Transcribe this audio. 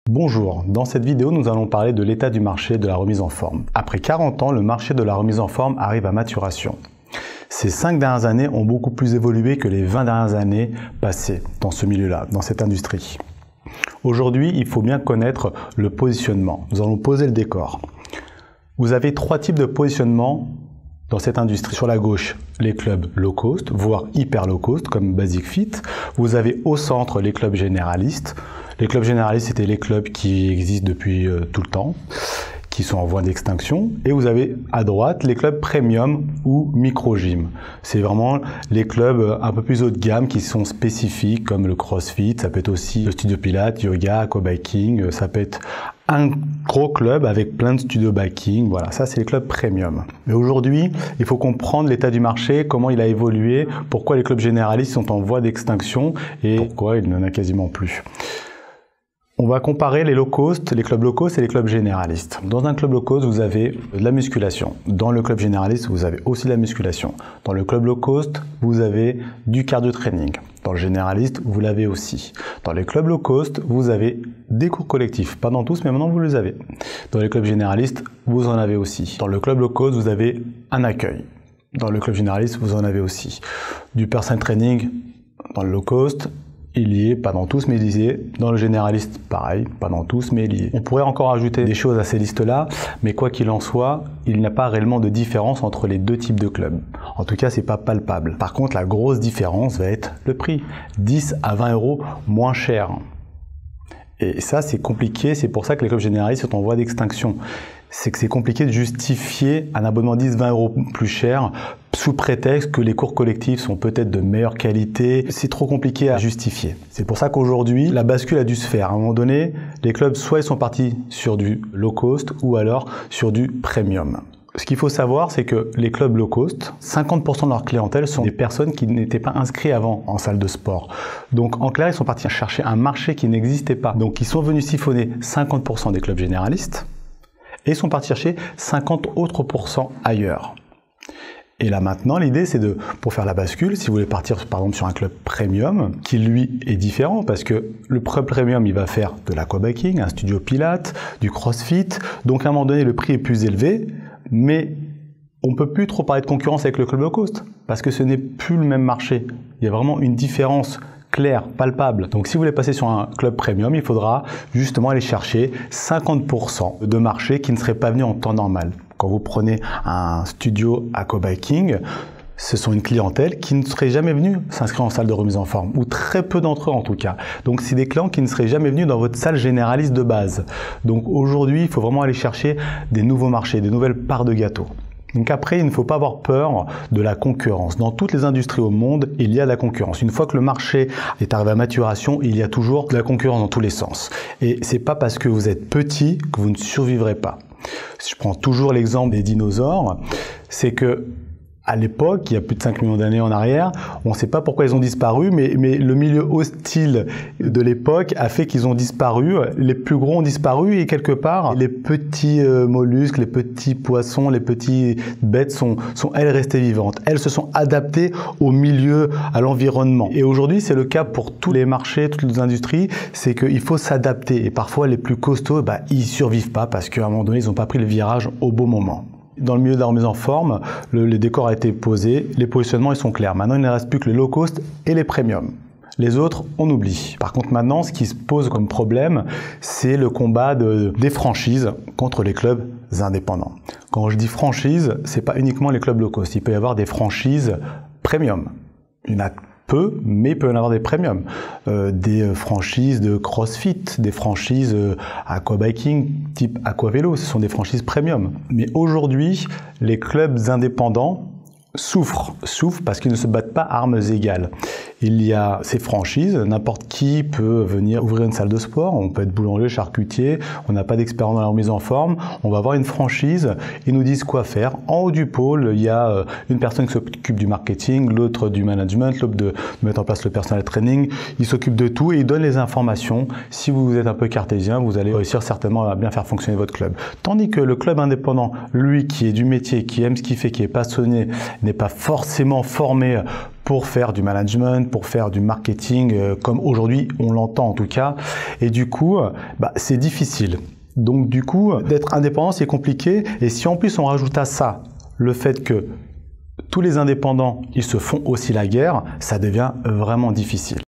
Bonjour, dans cette vidéo nous allons parler de l'état du marché de la remise en forme. Après 40 ans, le marché de la remise en forme arrive à maturation. Ces 5 dernières années ont beaucoup plus évolué que les 20 dernières années passées dans ce milieu-là, dans cette industrie. Aujourd'hui, il faut bien connaître le positionnement. Nous allons poser le décor. Vous avez 3 types de positionnement dans cette industrie. Sur la gauche, les clubs low cost, voire hyper low cost, comme Basic Fit. Vous avez au centre les clubs généralistes. Les clubs généralistes, c'était les clubs qui existent depuis tout le temps, qui sont en voie d'extinction. Et vous avez à droite les clubs premium ou micro-gym. C'est vraiment les clubs un peu plus haut de gamme qui sont spécifiques, comme le CrossFit. Ça peut être aussi le studio Pilates, yoga, aquabiking. Ça peut être un gros club avec plein de studios biking. Voilà, ça c'est les clubs premium. Mais aujourd'hui, il faut comprendre l'état du marché, comment il a évolué, pourquoi les clubs généralistes sont en voie d'extinction et pourquoi il n'en a quasiment plus. On va comparer les low cost, les clubs low cost et les clubs généralistes. Dans un club low cost, vous avez de la musculation. Dans le club généraliste, vous avez aussi de la musculation. Dans le club low cost, vous avez du cardio training. Dans le généraliste, vous l'avez aussi. Dans les clubs low cost, vous avez des cours collectifs. Pas dans tous, mais maintenant vous les avez. Dans les clubs généralistes, vous en avez aussi. Dans le club low cost, vous avez un accueil. Dans le club généraliste, vous en avez aussi. Du personal training dans le low cost, il y est, pas dans tous, mais il y est. Dans le généraliste, pareil, pas dans tous, mais il y est. On pourrait encore ajouter des choses à ces listes-là, mais quoi qu'il en soit, il n'y a pas réellement de différence entre les deux types de clubs. En tout cas, c'est pas palpable. Par contre, la grosse différence va être le prix. 10 à 20 euros moins cher. Et ça, c'est compliqué. C'est pour ça que les clubs généralistes sont en voie d'extinction. C'est que c'est compliqué de justifier un abonnement 10-20 euros plus cher sous prétexte que les cours collectifs sont peut-être de meilleure qualité. C'est trop compliqué à justifier. C'est pour ça qu'aujourd'hui, la bascule a dû se faire. À un moment donné, les clubs, soit ils sont partis sur du low cost ou alors sur du premium. Ce qu'il faut savoir, c'est que les clubs low cost, 50% de leur clientèle sont des personnes qui n'étaient pas inscrites avant en salle de sport. Donc en clair, ils sont partis chercher un marché qui n'existait pas. Donc ils sont venus siphonner 50% des clubs généralistes et sont partis chercher 50 autres % ailleurs. Et là maintenant, l'idée c'est de, pour faire la bascule, si vous voulez partir par exemple sur un club premium, qui lui est différent, parce que le club premium il va faire de l'aquabiking, un studio pilates, du crossfit, donc à un moment donné le prix est plus élevé, mais on ne peut plus trop parler de concurrence avec le club low cost, parce que ce n'est plus le même marché. Il y a vraiment une différence clair, palpable. Donc si vous voulez passer sur un club premium, il faudra justement aller chercher 50% de marché qui ne serait pas venu en temps normal. Quand vous prenez un studio aquabiking, ce sont une clientèle qui ne serait jamais venue s'inscrire en salle de remise en forme, ou très peu d'entre eux en tout cas. Donc c'est des clients qui ne seraient jamais venus dans votre salle généraliste de base. Donc aujourd'hui, il faut vraiment aller chercher des nouveaux marchés, des nouvelles parts de gâteau. Donc après, il ne faut pas avoir peur de la concurrence. Dans toutes les industries au monde, il y a de la concurrence. Une fois que le marché est arrivé à maturation, il y a toujours de la concurrence dans tous les sens. Et c'est pas parce que vous êtes petit que vous ne survivrez pas. Je prends toujours l'exemple des dinosaures, c'est que à l'époque, il y a plus de 5 millions d'années en arrière, on ne sait pas pourquoi ils ont disparu, mais le milieu hostile de l'époque a fait qu'ils ont disparu. Les plus gros ont disparu et quelque part, les petits mollusques, les petits poissons, les petites bêtes sont elles restées vivantes. Elles se sont adaptées au milieu, à l'environnement. Et aujourd'hui, c'est le cas pour tous les marchés, toutes les industries, c'est qu'il faut s'adapter. Et parfois, les plus costauds, ils survivent pas parce qu'à un moment donné, ils n'ont pas pris le virage au bon moment. Dans le milieu de la remise en forme, le décor a été posé, les positionnements ils sont clairs. Maintenant, il ne reste plus que les low cost et les premium. Les autres, on oublie. Par contre, maintenant, ce qui se pose comme problème, c'est le combat des franchises contre les clubs indépendants. Quand je dis franchise, c'est pas uniquement les clubs low cost. Il peut y avoir des franchises premium. Il y en a peu, mais il peut y en avoir des premiums. Des franchises de CrossFit, des franchises aquabiking type aquavélo, ce sont des franchises premium. Mais aujourd'hui, les clubs indépendants souffrent parce qu'ils ne se battent pas à armes égales. Il y a ces franchises, n'importe qui peut venir ouvrir une salle de sport, on peut être boulanger, charcutier, on n'a pas d'expérience dans la remise en forme, on va avoir une franchise, ils nous disent quoi faire. En haut du pôle, il y a une personne qui s'occupe du marketing, l'autre du management, l'autre de mettre en place le personal training, il s'occupe de tout et il donne les informations. Si vous êtes un peu cartésien, vous allez réussir certainement à bien faire fonctionner votre club. Tandis que le club indépendant, lui qui est du métier, qui aime ce qu'il fait, qui est passionné, n'est pas forcément formé pour faire du management, pour faire du marketing, comme aujourd'hui on l'entend en tout cas. Et du coup, c'est difficile. Donc du coup, d'être indépendant, c'est compliqué. Et si en plus on rajoute à ça le fait que tous les indépendants, ils se font aussi la guerre, ça devient vraiment difficile.